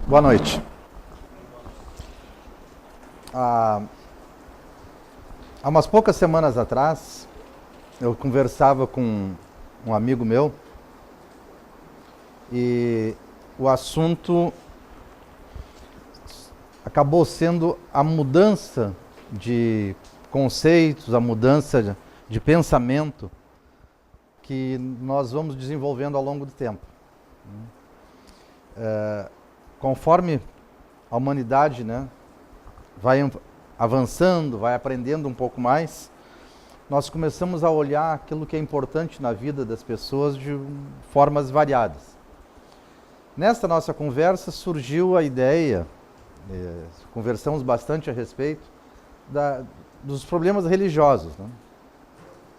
Boa noite. Há umas poucas semanas atrás, eu conversava com um amigo meu e o assunto acabou sendo a mudança de conceitos, a mudança de pensamento que nós vamos desenvolvendo ao longo do tempo. Conforme a humanidade, vai avançando, vai aprendendo um pouco mais, nós começamos a olhar aquilo que é importante na vida das pessoas de formas variadas. Nesta nossa conversa surgiu a ideia, conversamos bastante a respeito dos problemas religiosos,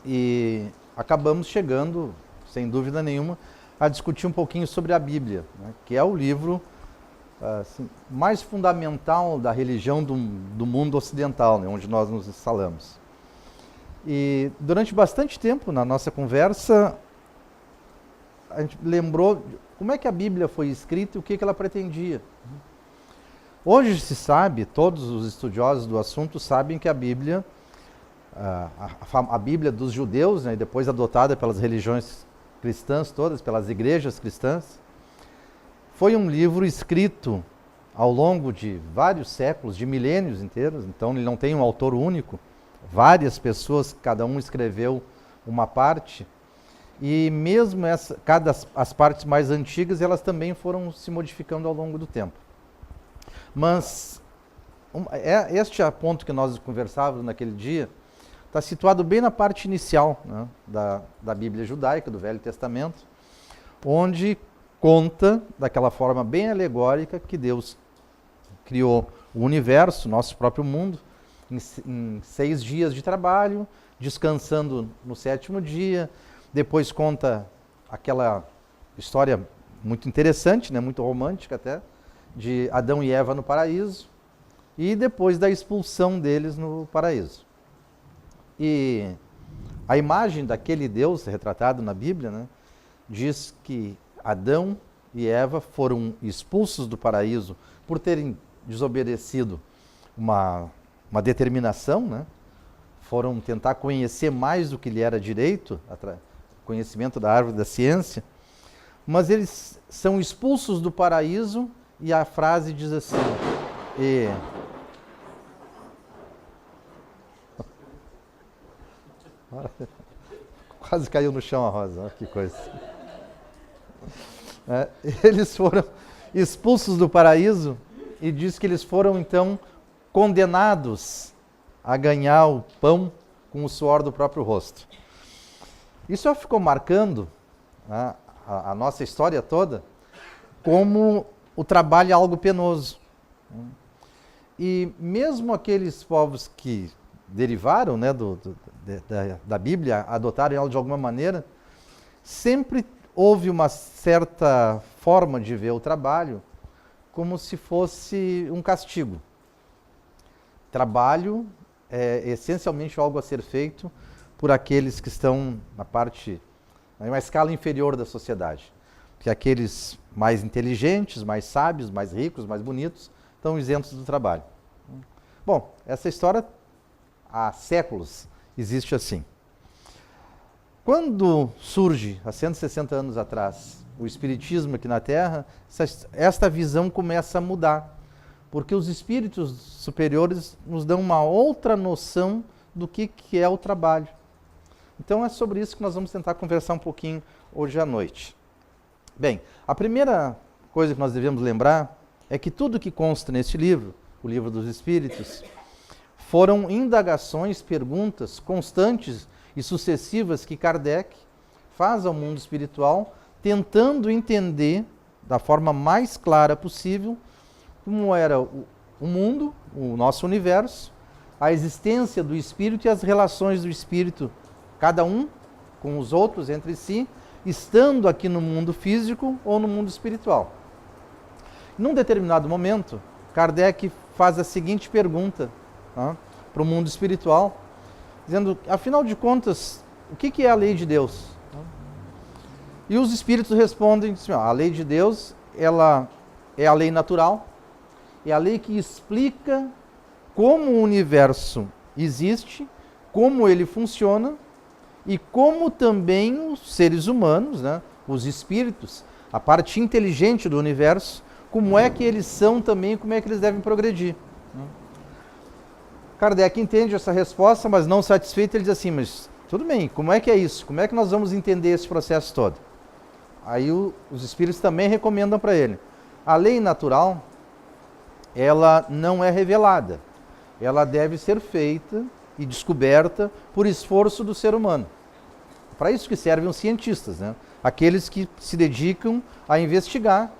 e acabamos chegando, sem dúvida nenhuma, a discutir um pouquinho sobre a Bíblia, que é o livro assim, mais fundamental da religião do mundo ocidental, onde nós nos instalamos. E durante bastante tempo na nossa conversa, a gente lembrou como é que a Bíblia foi escrita e o que ela pretendia. Hoje se sabe, todos os estudiosos do assunto sabem que a Bíblia, a Bíblia dos judeus, e depois adotada pelas religiões cristãs todas, pelas igrejas cristãs, foi um livro escrito ao longo de vários séculos, de milênios inteiros, então ele não tem um autor único, várias pessoas, cada um escreveu uma parte, e mesmo as partes mais antigas, elas também foram se modificando ao longo do tempo. Mas este ponto que nós conversávamos naquele dia está situado bem na parte inicial, da Bíblia judaica, do Velho Testamento, onde conta, daquela forma bem alegórica, que Deus criou o universo, nosso próprio mundo, em 6 dias de trabalho, descansando no 7º dia. Depois conta aquela história muito interessante, muito romântica até, de Adão e Eva no paraíso, e depois da expulsão deles no paraíso. E a imagem daquele Deus retratado na Bíblia, diz que Adão e Eva foram expulsos do paraíso por terem desobedecido uma determinação, foram tentar conhecer mais do que lhe era direito, conhecimento da árvore da ciência, mas eles são expulsos do paraíso e a frase diz assim, quase caiu no chão a rosa, que coisa. Eles foram expulsos do paraíso e diz que eles foram então condenados a ganhar o pão com o suor do próprio rosto. Isso só ficou marcando a nossa história toda como o trabalho é algo penoso. E mesmo aqueles povos que derivaram da Bíblia, adotaram ela de alguma maneira, sempre houve uma certa forma de ver o trabalho como se fosse um castigo. Trabalho é essencialmente algo a ser feito por aqueles que estão numa escala inferior da sociedade. Porque aqueles mais inteligentes, mais sábios, mais ricos, mais bonitos, estão isentos do trabalho. Bom, essa história há séculos existe assim. Quando surge, há 160 anos atrás, o Espiritismo aqui na Terra, esta visão começa a mudar, porque os espíritos superiores nos dão uma outra noção do que é o trabalho. Então é sobre isso que nós vamos tentar conversar um pouquinho hoje à noite. Bem, a primeira coisa que nós devemos lembrar é que tudo que consta neste livro, o Livro dos Espíritos, foram indagações, perguntas constantes e sucessivas que Kardec faz ao mundo espiritual, tentando entender da forma mais clara possível como era o mundo, o nosso universo, a existência do espírito e as relações do espírito, cada um com os outros, entre si, estando aqui no mundo físico ou no mundo espiritual. Num determinado momento, Kardec faz a seguinte pergunta para o mundo espiritual, dizendo, afinal de contas, o que é a lei de Deus? E os espíritos respondem, assim, a lei de Deus, ela é a lei natural, é a lei que explica como o universo existe, como ele funciona e como também os seres humanos, né, os espíritos, a parte inteligente do universo, como é que eles são também, como é que eles devem progredir. Kardec entende essa resposta, mas não satisfeito, ele diz assim, mas tudo bem, como é que é isso? Como é que nós vamos entender esse processo todo? Aí os espíritos também recomendam para ele. A lei natural, ela não é revelada. Ela deve ser feita e descoberta por esforço do ser humano. Para isso que servem os cientistas, né? Aqueles que se dedicam a investigar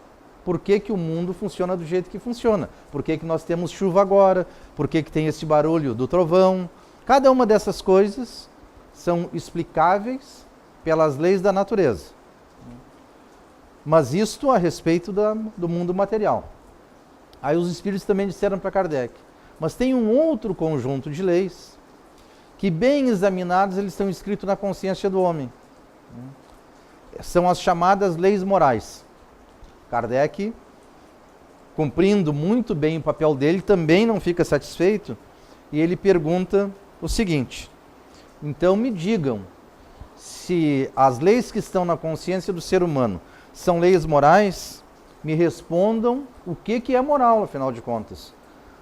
por que, que o mundo funciona do jeito que funciona. Por que, que nós temos chuva agora, por que, que tem esse barulho do trovão. Cada uma dessas coisas são explicáveis pelas leis da natureza. Mas isto a respeito do mundo material. Aí os espíritos também disseram para Kardec, mas tem um outro conjunto de leis que, bem examinados, eles estão escritos na consciência do homem. São as chamadas leis morais. Kardec, cumprindo muito bem o papel dele, também não fica satisfeito e ele pergunta o seguinte: então me digam se as leis que estão na consciência do ser humano são leis morais, me respondam o que é moral, afinal de contas.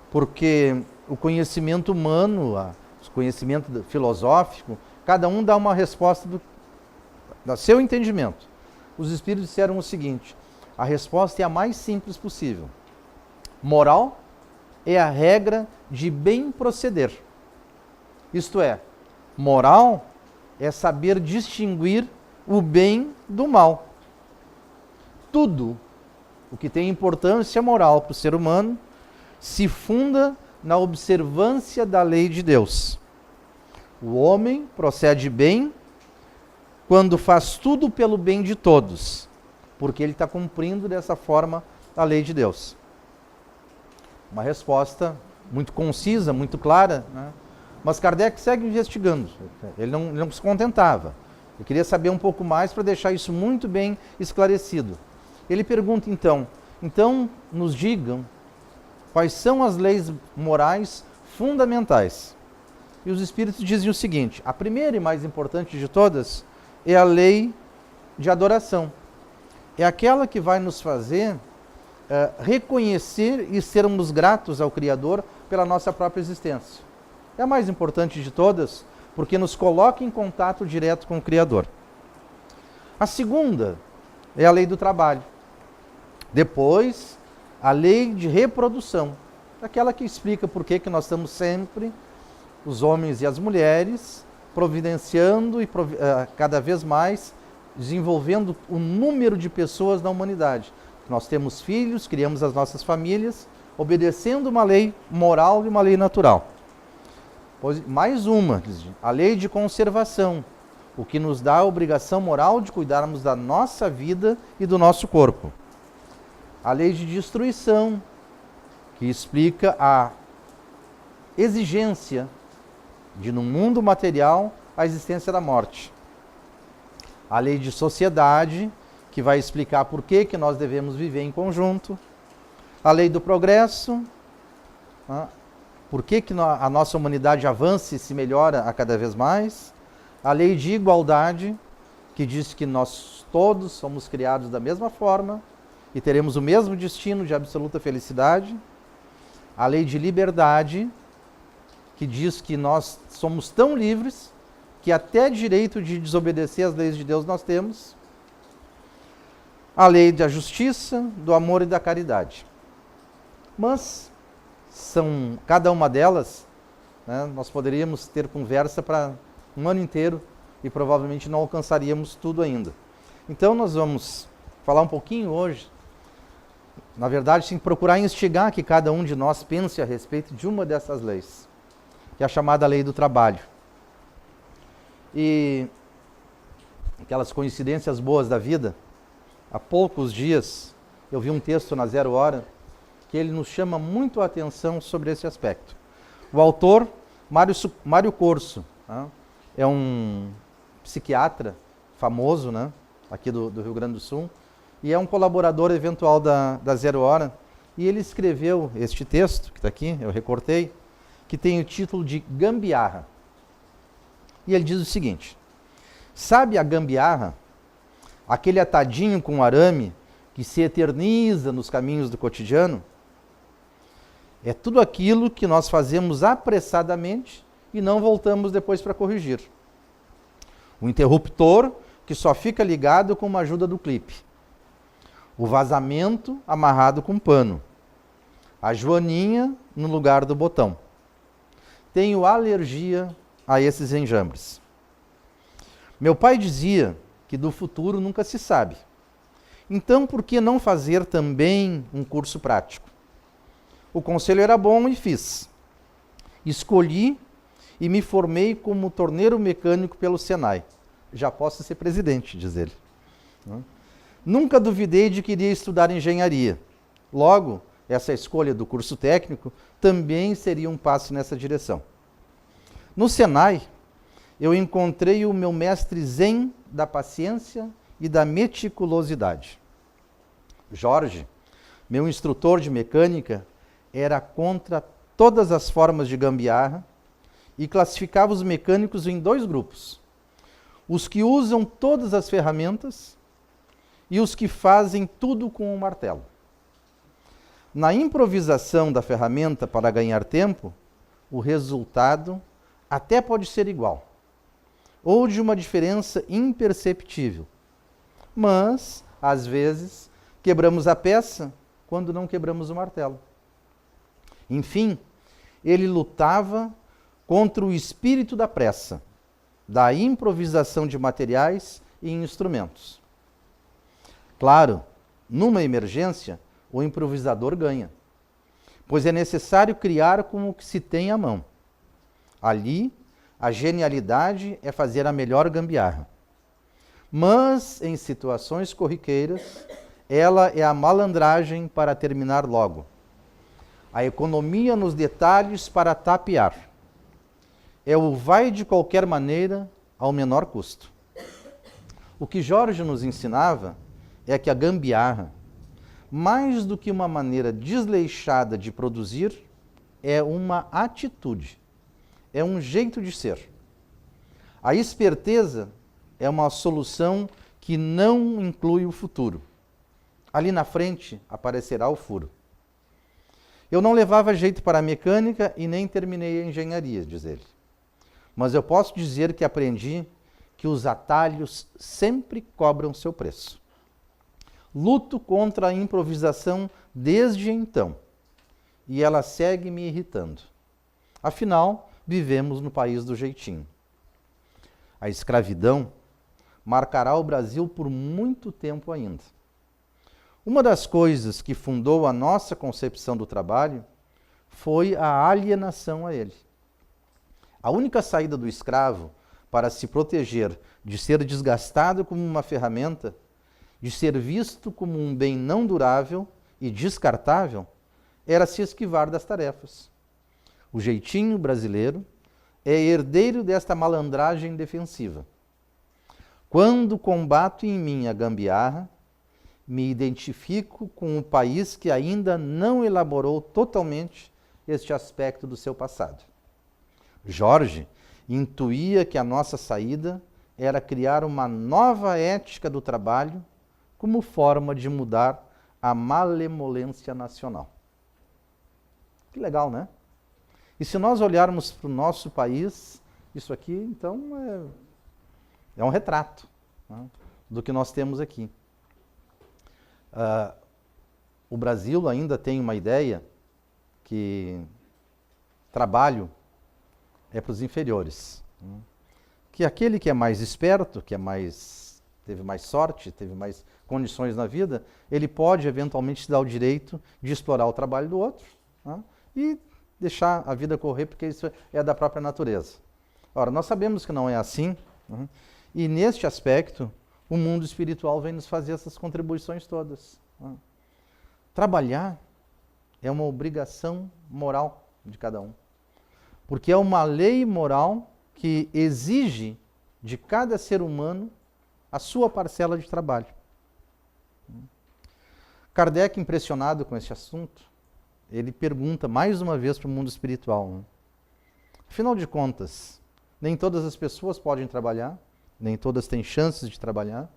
Porque o conhecimento humano, o conhecimento filosófico, cada um dá uma resposta do seu entendimento. Os espíritos disseram o seguinte: a resposta é a mais simples possível. Moral é a regra de bem proceder. Isto é, moral é saber distinguir o bem do mal. Tudo o que tem importância moral para o ser humano se funda na observância da lei de Deus. O homem procede bem quando faz tudo pelo bem de todos, porque ele está cumprindo dessa forma a lei de Deus. Uma resposta muito concisa, muito clara, né? Mas Kardec segue investigando, ele não se contentava. Eu queria saber um pouco mais para deixar isso muito bem esclarecido. Ele pergunta então nos digam quais são as leis morais fundamentais. E os espíritos dizem o seguinte: a primeira e mais importante de todas é a lei de adoração. É aquela que vai nos fazer reconhecer e sermos gratos ao Criador pela nossa própria existência. É a mais importante de todas, porque nos coloca em contato direto com o Criador. A segunda é a lei do trabalho. Depois, a lei de reprodução, aquela que explica por que nós estamos sempre, os homens e as mulheres, providenciando e cada vez mais desenvolvendo o número de pessoas na humanidade. Nós temos filhos, criamos as nossas famílias, obedecendo uma lei moral e uma lei natural. Mais uma, a lei de conservação, o que nos dá a obrigação moral de cuidarmos da nossa vida e do nosso corpo. A lei de destruição, que explica a exigência de, no mundo material, a existência da morte. A lei de sociedade, que vai explicar por que nós devemos viver em conjunto. A lei do progresso, por que a nossa humanidade avança e se melhora a cada vez mais. A lei de igualdade, que diz que nós todos somos criados da mesma forma e teremos o mesmo destino de absoluta felicidade. A lei de liberdade, que diz que nós somos tão livres que até direito de desobedecer às leis de Deus nós temos. A lei da justiça, do amor e da caridade. Mas cada uma delas, né, nós poderíamos ter conversa para um ano inteiro e provavelmente não alcançaríamos tudo ainda. Então nós vamos falar um pouquinho hoje, na verdade, sem procurar instigar que cada um de nós pense a respeito de uma dessas leis, que é a chamada lei do trabalho. E aquelas coincidências boas da vida, há poucos dias eu vi um texto na Zero Hora que ele nos chama muito a atenção sobre esse aspecto. O autor, Mário Corso, né, é um psiquiatra famoso, né, aqui do Rio Grande do Sul, e é um colaborador eventual da Zero Hora, e ele escreveu este texto, que está aqui, eu recortei, que tem o título de Gambiarra. E ele diz o seguinte: sabe a gambiarra? Aquele atadinho com arame que se eterniza nos caminhos do cotidiano? É tudo aquilo que nós fazemos apressadamente e não voltamos depois para corrigir. O interruptor que só fica ligado com uma ajuda do clipe. O vazamento amarrado com pano. A joaninha no lugar do botão. Tenho alergia a esses enjambres. Meu pai dizia que do futuro nunca se sabe. Então, por que não fazer também um curso prático? O conselho era bom e fiz. Escolhi e me formei como torneiro mecânico pelo Senai. Já posso ser presidente, diz ele. Nunca duvidei de que iria estudar engenharia. Logo, essa escolha do curso técnico também seria um passo nessa direção. No Senai, eu encontrei o meu mestre zen da paciência e da meticulosidade. Jorge, meu instrutor de mecânica, era contra todas as formas de gambiarra e classificava os mecânicos em dois grupos: os que usam todas as ferramentas e os que fazem tudo com um martelo. Na improvisação da ferramenta para ganhar tempo, o resultado até pode ser igual, ou de uma diferença imperceptível. Mas, às vezes, quebramos a peça quando não quebramos o martelo. Enfim, ele lutava contra o espírito da pressa, da improvisação de materiais e instrumentos. Claro, numa emergência, o improvisador ganha, pois é necessário criar com o que se tem à mão. Ali, a genialidade é fazer a melhor gambiarra. Mas, em situações corriqueiras, ela é a malandragem para terminar logo. A economia nos detalhes para tapear. É o vai de qualquer maneira ao menor custo. O que Jorge nos ensinava é que a gambiarra, mais do que uma maneira desleixada de produzir, é uma atitude, é um jeito de ser. A esperteza é uma solução que não inclui o futuro. Ali na frente aparecerá o furo. Eu não levava jeito para a mecânica e nem terminei a engenharia, diz ele. Mas eu posso dizer que aprendi que os atalhos sempre cobram seu preço. Luto contra a improvisação desde então, e ela segue me irritando. Afinal, vivemos no país do jeitinho. A escravidão marcará o Brasil por muito tempo ainda. Uma das coisas que fundou a nossa concepção do trabalho foi a alienação a ele. A única saída do escravo para se proteger de ser desgastado como uma ferramenta, de ser visto como um bem não durável e descartável, era se esquivar das tarefas. O jeitinho brasileiro é herdeiro desta malandragem defensiva. Quando combato em mim a gambiarra, me identifico com um país que ainda não elaborou totalmente este aspecto do seu passado. Jorge intuía que a nossa saída era criar uma nova ética do trabalho como forma de mudar a malemolência nacional. Que legal, né? E se nós olharmos para o nosso país, isso aqui, então, é um retrato, né, do que nós temos aqui. O Brasil ainda tem uma ideia que trabalho é para os inferiores. Que aquele que é mais esperto, que teve mais sorte, teve mais condições na vida, ele pode eventualmente se dar o direito de explorar o trabalho do outro, né, e deixar a vida correr, porque isso é da própria natureza. Ora, nós sabemos que não é assim, né, e neste aspecto, o mundo espiritual vem nos fazer essas contribuições todas. Trabalhar é uma obrigação moral de cada um. Porque é uma lei moral que exige de cada ser humano a sua parcela de trabalho. Kardec, impressionado com esse assunto, ele pergunta mais uma vez para o mundo espiritual, né? Afinal de contas, nem todas as pessoas podem trabalhar, nem todas têm chances de trabalhar,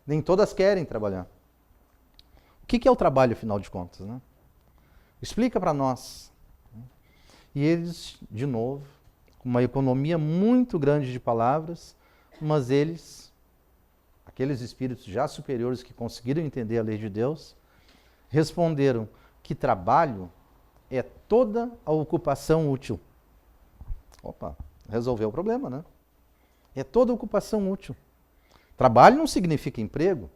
nem todas querem trabalhar. O que é o trabalho, afinal de contas, né? Explica para nós. E eles, de novo, com uma economia muito grande de palavras, mas eles, aqueles espíritos já superiores que conseguiram entender a lei de Deus, responderam que trabalho é toda a ocupação útil. Opa, resolveu o problema, né? É toda a ocupação útil. Trabalho não significa emprego.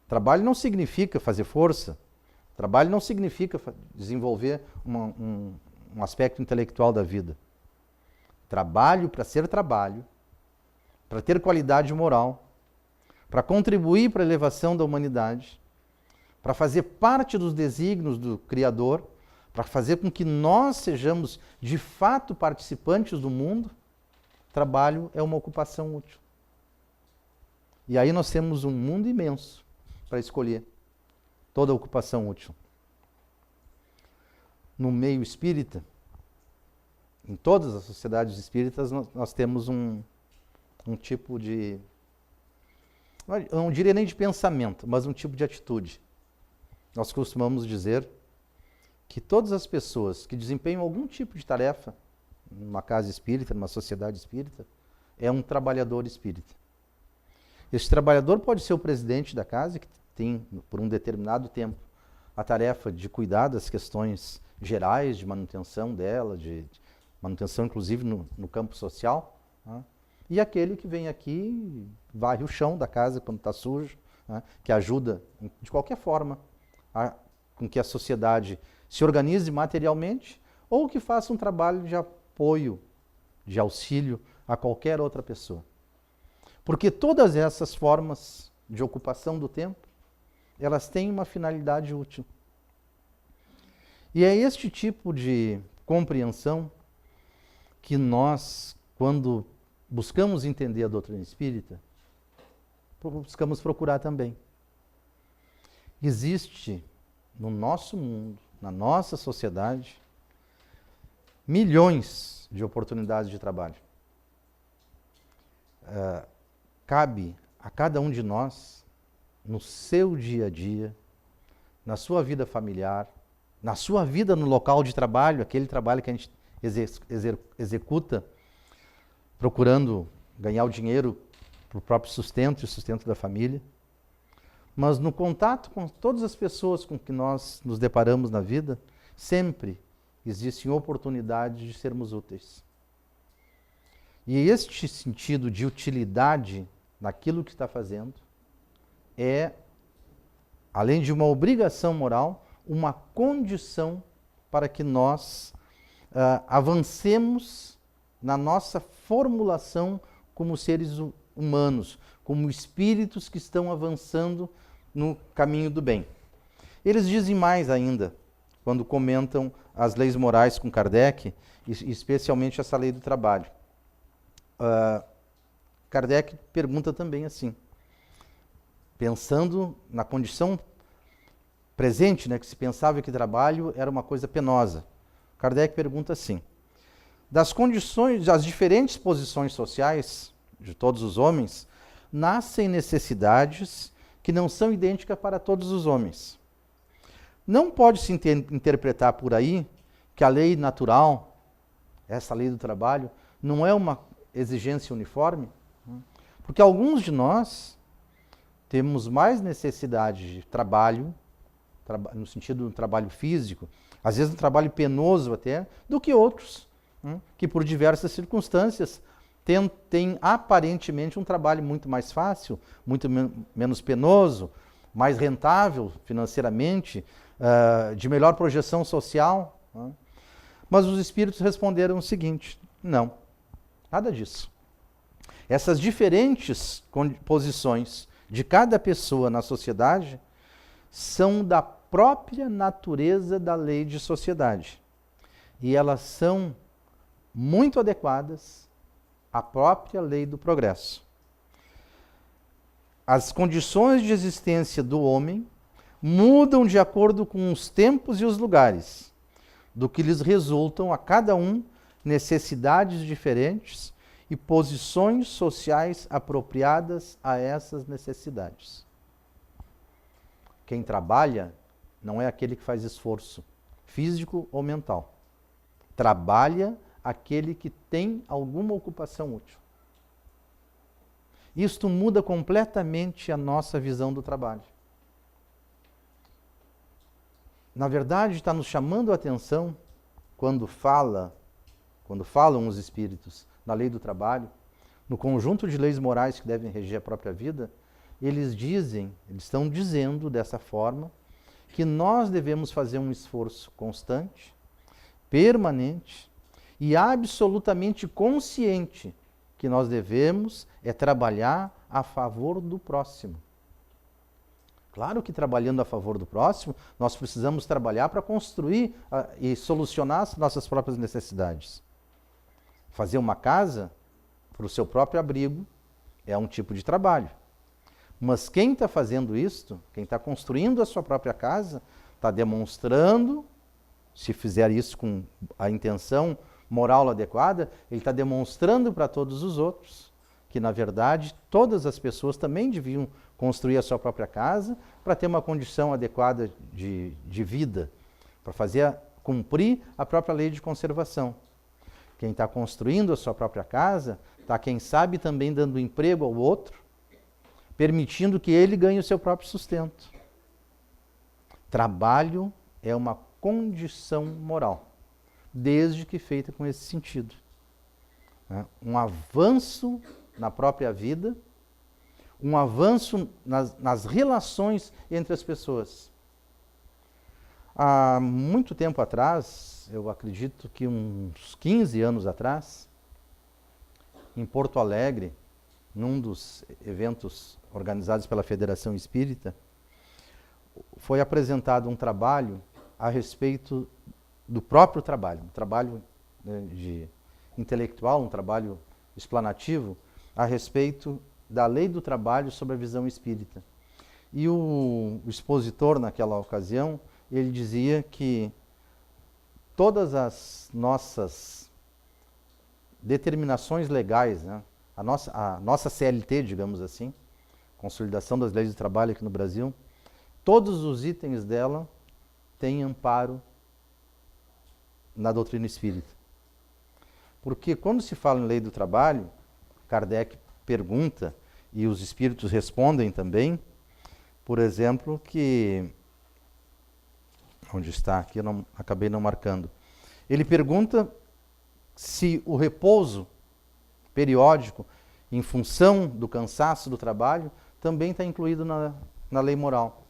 Trabalho não significa fazer força. Trabalho não significa desenvolver um aspecto intelectual da vida. Trabalho, para ser trabalho, para ter qualidade moral, para contribuir para a elevação da humanidade, para fazer parte dos desígnios do Criador, para fazer com que nós sejamos de fato participantes do mundo, trabalho é uma ocupação útil. E aí nós temos um mundo imenso para escolher toda a ocupação útil. No meio espírita, em todas as sociedades espíritas, nós temos um tipo de, eu não diria nem de pensamento, mas um tipo de atitude. Nós costumamos dizer que todas as pessoas que desempenham algum tipo de tarefa numa casa espírita, numa sociedade espírita, é um trabalhador espírita. Esse trabalhador pode ser o presidente da casa, que tem, por um determinado tempo, a tarefa de cuidar das questões gerais, de manutenção dela, de manutenção inclusive no campo social, né? E aquele que vem aqui, varre o chão da casa quando está sujo, né? Que ajuda, de qualquer forma, com que a sociedade se organize materialmente, ou que faça um trabalho de apoio, de auxílio a qualquer outra pessoa. Porque todas essas formas de ocupação do tempo, elas têm uma finalidade útil. E é este tipo de compreensão que nós, quando buscamos entender a doutrina espírita, buscamos procurar também. Existe no nosso mundo, na nossa sociedade, milhões de oportunidades de trabalho. Cabe a cada um de nós, no seu dia a dia, na sua vida familiar, na sua vida no local de trabalho, aquele trabalho que a gente executa procurando ganhar o dinheiro para o próprio sustento e o sustento da família, mas no contato com todas as pessoas com que nós nos deparamos na vida, sempre existem oportunidades de sermos úteis. E este sentido de utilidade naquilo que está fazendo é, além de uma obrigação moral, uma condição para que nós avancemos na nossa formulação como seres humanos, como espíritos que estão avançando no caminho do bem. Eles dizem mais ainda, quando comentam as leis morais com Kardec, especialmente essa lei do trabalho. Kardec pergunta também assim, pensando na condição presente, né, que se pensava que trabalho era uma coisa penosa. Kardec pergunta assim, das condições, das diferentes posições sociais de todos os homens, nascem necessidades que não são idênticas para todos os homens. Não pode-se interpretar por aí que a lei natural, essa lei do trabalho, não é uma exigência uniforme, porque alguns de nós temos mais necessidade de trabalho, no sentido do trabalho físico, às vezes um trabalho penoso até, do que outros, que por diversas circunstâncias têm aparentemente um trabalho muito mais fácil, muito menos penoso, mais rentável financeiramente, de melhor projeção social. Mas os espíritos responderam o seguinte, não, nada disso. Essas diferentes posições de cada pessoa na sociedade são da própria natureza da lei de sociedade. E elas são muito adequadas à própria lei do progresso. As condições de existência do homem mudam de acordo com os tempos e os lugares, do que lhes resultam a cada um necessidades diferentes e posições sociais apropriadas a essas necessidades. Quem trabalha não é aquele que faz esforço físico ou mental. Trabalha aquele que tem alguma ocupação útil. Isto muda completamente a nossa visão do trabalho. Na verdade, está nos chamando a atenção quando falam os espíritos na lei do trabalho, no conjunto de leis morais que devem reger a própria vida, eles estão dizendo dessa forma que nós devemos fazer um esforço constante, permanente e absolutamente consciente que nós devemos trabalhar a favor do próximo. Claro que trabalhando a favor do próximo, nós precisamos trabalhar para construir e solucionar as nossas próprias necessidades. Fazer uma casa para o seu próprio abrigo é um tipo de trabalho. Mas quem está fazendo isto, quem está construindo a sua própria casa, está demonstrando, se fizer isso com a intenção moral adequada, ele está demonstrando para todos os outros que, na verdade, todas as pessoas também deviam construir a sua própria casa para ter uma condição adequada de vida, para cumprir a própria lei de conservação. Quem está construindo a sua própria casa está, quem sabe, também dando emprego ao outro, permitindo que ele ganhe o seu próprio sustento. Trabalho é uma condição moral, desde que feita com esse sentido. Um avanço na própria vida, um avanço nas relações entre as pessoas. Há muito tempo atrás, eu acredito que uns 15 anos atrás, em Porto Alegre, num dos eventos organizados pela Federação Espírita, foi apresentado um trabalho a respeito do próprio trabalho, um trabalho intelectual, um trabalho explanativo, a respeito da lei do trabalho sob a visão espírita. E o expositor, naquela ocasião, ele dizia que todas as nossas determinações legais, né, a nossa CLT, digamos assim, Consolidação das Leis do Trabalho aqui no Brasil, todos os itens dela têm amparo na doutrina espírita. Porque quando se fala em lei do trabalho, Kardec pergunta, e os espíritos respondem também, por exemplo, que... Onde está? Aqui eu acabei não marcando. Ele pergunta se o repouso periódico, em função do cansaço do trabalho, também está incluído na lei moral.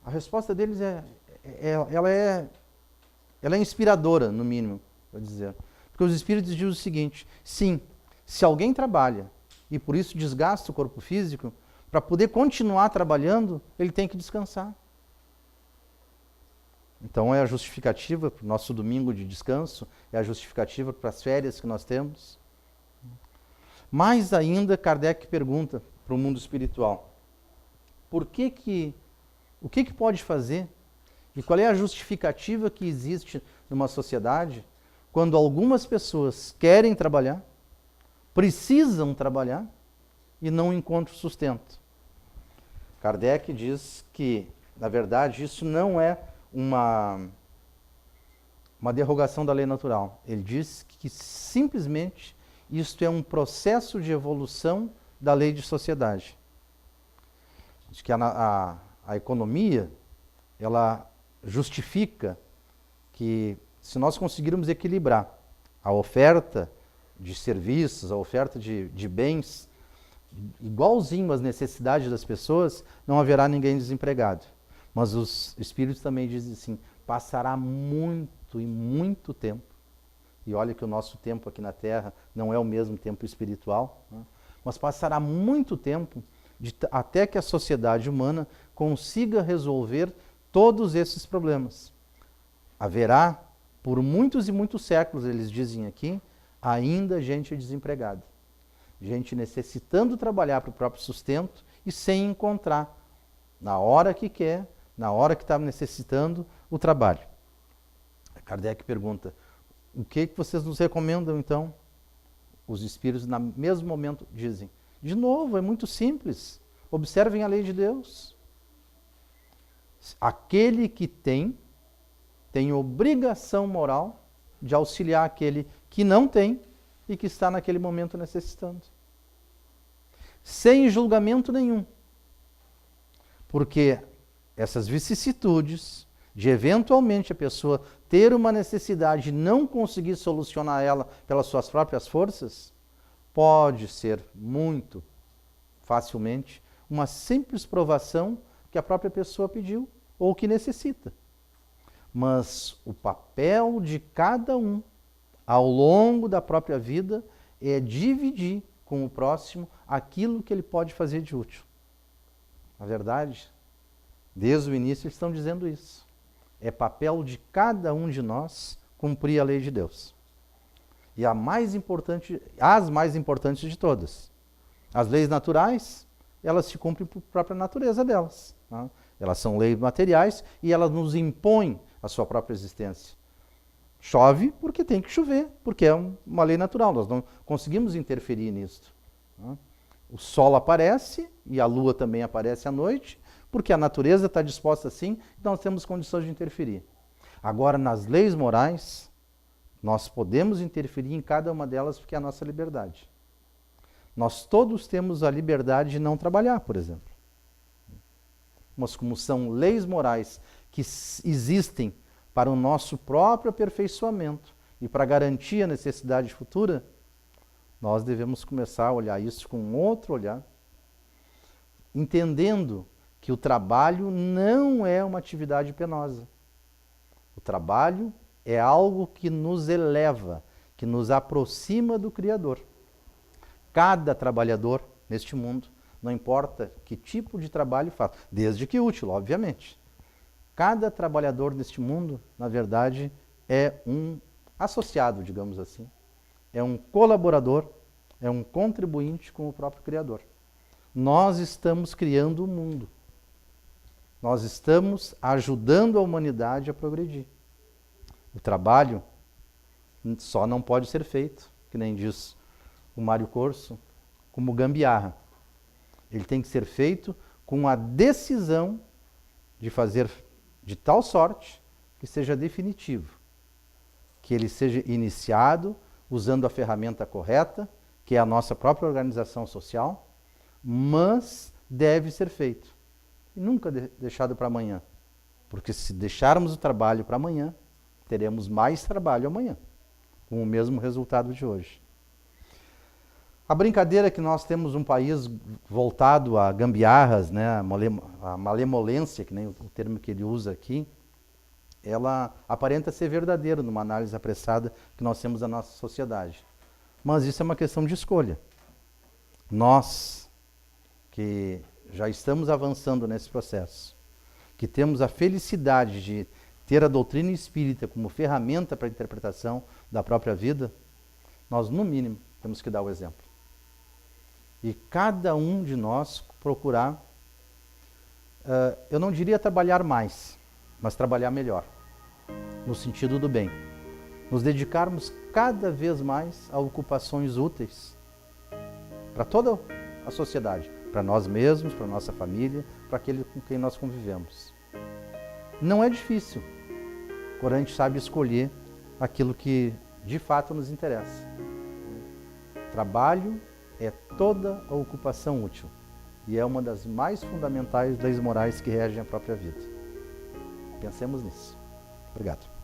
A resposta deles ela é inspiradora, no mínimo, vou dizer. Porque os espíritos dizem o seguinte: sim, se alguém trabalha e por isso desgasta o corpo físico, para poder continuar trabalhando, ele tem que descansar. Então é a justificativa para o nosso domingo de descanso, é a justificativa para as férias que nós temos. Mais ainda, Kardec pergunta para o mundo espiritual: o que pode fazer e qual é a justificativa que existe numa sociedade quando algumas pessoas querem trabalhar, precisam trabalhar e não encontram sustento? Kardec diz que, na verdade, isso não é uma derrogação da lei natural. Ele diz que simplesmente isto é um processo de evolução da lei de sociedade. Diz que a economia, ela justifica que, se nós conseguirmos equilibrar a oferta de serviços, a oferta de bens, igualzinho às necessidades das pessoas, não haverá ninguém desempregado. Mas os espíritos também dizem assim: passará muito e muito tempo, e olha que o nosso tempo aqui na Terra não é o mesmo tempo espiritual, né? Mas passará muito tempo até que a sociedade humana consiga resolver todos esses problemas. Haverá, por muitos e muitos séculos, eles dizem aqui, ainda gente desempregada. Gente necessitando trabalhar para o próprio sustento e sem encontrar na hora que quer, na hora que está necessitando o trabalho. Kardec pergunta, o que vocês nos recomendam então? Os espíritos, no mesmo momento, dizem, de novo, é muito simples, observem a lei de Deus. Aquele que tem obrigação moral de auxiliar aquele que não tem e que está naquele momento necessitando. Sem julgamento nenhum. Porque essas vicissitudes de eventualmente a pessoa ter uma necessidade e não conseguir solucionar ela pelas suas próprias forças, pode ser muito facilmente uma simples provação que a própria pessoa pediu ou que necessita. Mas o papel de cada um ao longo da própria vida é dividir com o próximo aquilo que ele pode fazer de útil. Na verdade, desde o início eles estão dizendo isso. É papel de cada um de nós cumprir a lei de Deus. E as mais importantes de todas. As leis naturais, elas se cumprem por própria natureza delas. Tá? Elas são leis materiais e elas nos impõem a sua própria existência. Chove porque tem que chover, porque é uma lei natural, nós não conseguimos interferir nisso. Tá? O sol aparece e a lua também aparece à noite, porque a natureza está disposta assim, então nós temos condições de interferir. Agora, nas leis morais, nós podemos interferir em cada uma delas porque é a nossa liberdade. Nós todos temos a liberdade de não trabalhar, por exemplo. Mas como são leis morais que existem para o nosso próprio aperfeiçoamento e para garantir a necessidade futura, nós devemos começar a olhar isso com um outro olhar, entendendo que o trabalho não é uma atividade penosa. O trabalho é algo que nos eleva, que nos aproxima do Criador. Cada trabalhador neste mundo, não importa que tipo de trabalho faz, desde que útil, obviamente. Cada trabalhador neste mundo, na verdade, é um associado, digamos assim. É um colaborador, é um contribuinte com o próprio Criador. Nós estamos criando o mundo. Nós estamos ajudando a humanidade a progredir. O trabalho só não pode ser feito, que nem diz o Mário Corso, como gambiarra. Ele tem que ser feito com a decisão de fazer de tal sorte que seja definitivo, que ele seja iniciado usando a ferramenta correta, que é a nossa própria organização social, mas deve ser feito. E nunca deixado para amanhã, porque se deixarmos o trabalho para amanhã, teremos mais trabalho amanhã, com o mesmo resultado de hoje. A brincadeira é que nós temos um país voltado a gambiarras, né, a malemolência, que nem o termo que ele usa aqui, ela aparenta ser verdadeira numa análise apressada que nós temos da nossa sociedade. Mas isso é uma questão de escolha. Nós, que já estamos avançando nesse processo, que temos a felicidade de ter a doutrina espírita como ferramenta para a interpretação da própria vida, nós, no mínimo, temos que dar o exemplo. E cada um de nós procurar, eu não diria trabalhar mais, mas trabalhar melhor, no sentido do bem. Nos dedicarmos cada vez mais a ocupações úteis para toda a sociedade, para nós mesmos, para a nossa família, para aquele com quem nós convivemos. Não é difícil, quando a gente sabe escolher aquilo que de fato nos interessa. Trabalho é toda a ocupação útil e é uma das mais fundamentais leis morais que regem a própria vida. Pensemos nisso. Obrigado.